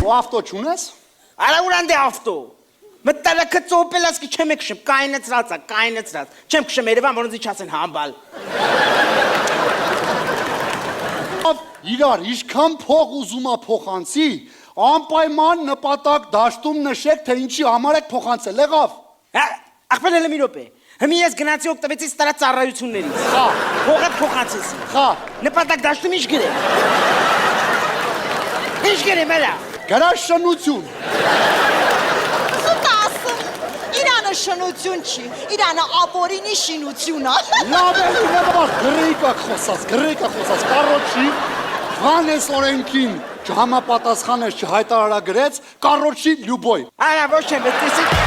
Ու ավտո չունես։ Արա ուրան դե ավտո։ Մտալակը ծոպելած կի չեմ քշեմ, կայնացած, Չեմ քշեմ Երևան, որոնց իջացեն համբալ։ Իրար, իշքան փող ուզում ա փոխանցի, անպայման նպատակ դաշտում նշեք, թե ինչի համար եք փոխանցել, եղավ։ Ախպեր էլ մի րոպե։ Հիմի ես գնացի օգտվեցի ստարա ծառայություններից։ Խա։ Փողը փոխանցեցի։ Խա։ Նպատակ դաշտում ինչ գրեմ։ Ինչ գրեմ էլա։ Գրաշնություն։ Իրանը շնություն չի, Իրանը ապորինի շինություն է։ Լավ է, գրեիկա խոսած, կարոչի, Հանես օրենքին չհամապատասխանես չհայտարարագրեց, կարոչի լյուբոյ։ Արա ոչ չեմ, տեսեք։